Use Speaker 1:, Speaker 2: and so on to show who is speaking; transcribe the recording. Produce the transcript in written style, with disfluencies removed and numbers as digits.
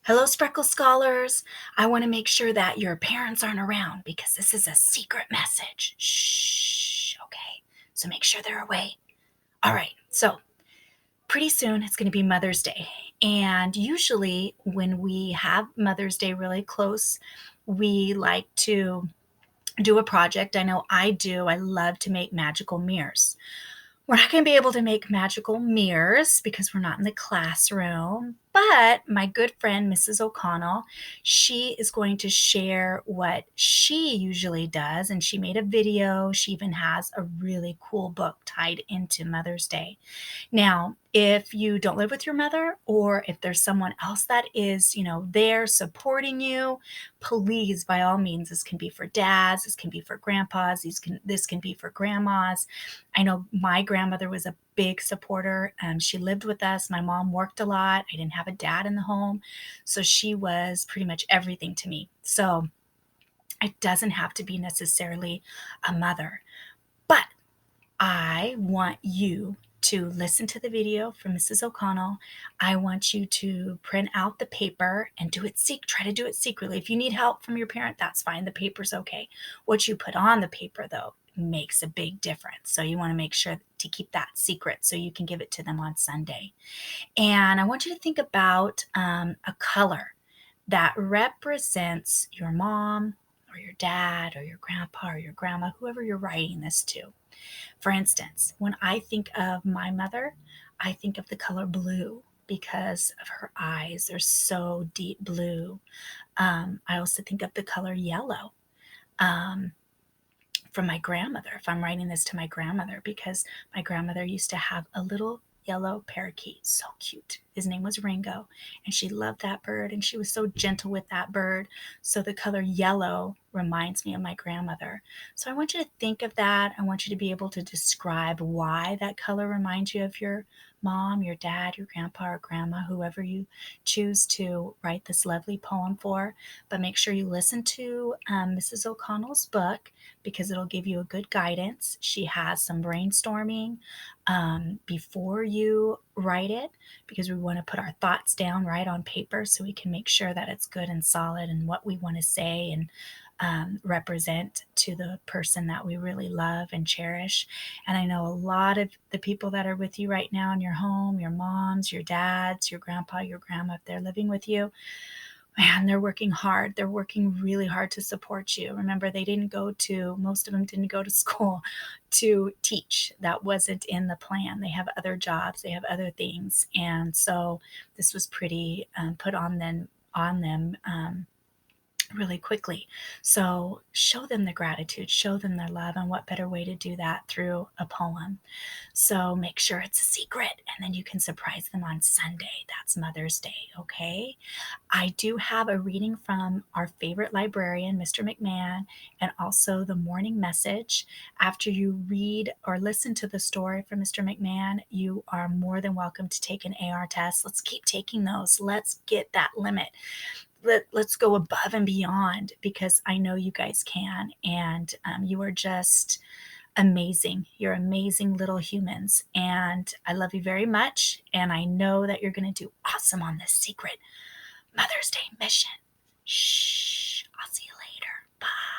Speaker 1: Hello, Spreckle Scholars. I want to make sure that your parents aren't around because this is a secret message. Shh. Okay. So make sure they're away. All right. So pretty soon it's going to be Mother's Day. And usually when we have Mother's Day really close, we like to do a project. I know I do. I love to make magical mirrors. We're not going to be able to make magical mirrors because we're not in the classroom. But my good friend, Mrs. O'Connell, she is going to share what she usually does. And she made a video. She even has a really cool book tied into Mother's Day. Now, if you don't live with your mother or if there's someone else that is, there supporting you, please, by all means, this can be for dads, this can be for grandpas, this can be for grandmas. I know my grandmother was a big supporter. She lived with us. My mom worked a lot. I didn't have a dad in the home, so she was pretty much everything to me. So it doesn't have to be necessarily a mother, but I want you to listen to the video from Mrs. O'Connell. I want you to print out the paper and try to do it secretly. If you need help from your parent, that's fine. The paper's okay. What you put on the paper, though, makes a big difference. So you want to make sure to keep that secret so you can give it to them on Sunday. And I want you to think about a color that represents your mom or your dad or your grandpa or your grandma, whoever you're writing this to. For instance, when I think of my mother, I think of the color blue because of her eyes. They're so deep blue. I also think of the color yellow um, from my grandmother, if I'm writing this to my grandmother, because my grandmother used to have a little yellow parakeet. So cute. His name was Ringo, and she loved that bird, and she was so gentle with that bird. So the color yellow reminds me of my grandmother. So I want you to think of that. I want you to be able to describe why that color reminds you of your mom, your dad, your grandpa, or grandma, whoever you choose to write this lovely poem for. But make sure you listen to Mrs. O'Connell's book because it'll give you a good guidance. She has some brainstorming before you write it because we want to put our thoughts down right on paper so we can make sure that it's good and solid and what we want to say and represent to the person that we really love and cherish. And I know a lot of the people that are with you right now in your home, your moms, your dads, your grandpa, your grandma, if they're living with you, man, they're working hard. They're working really hard to support you. Remember, most of them didn't go to school to teach. That wasn't in the plan. They have other jobs, they have other things. And so this was pretty put on them really quickly. So show them the gratitude, show them their love, and what better way to do that through a poem. So make sure it's a secret, and then you can surprise them on Sunday. That's Mother's Day, okay? I do have a reading from our favorite librarian, Mr. McMahon, and also the morning message. After you read or listen to the story from Mr. McMahon, you are more than welcome to take an AR test. Let's keep taking those. Let's get that limit. Let's go above and beyond because I know you guys can. And you are just amazing. You're amazing little humans. And I love you very much. And I know that you're going to do awesome on this secret Mother's Day mission. Shh. I'll see you later. Bye.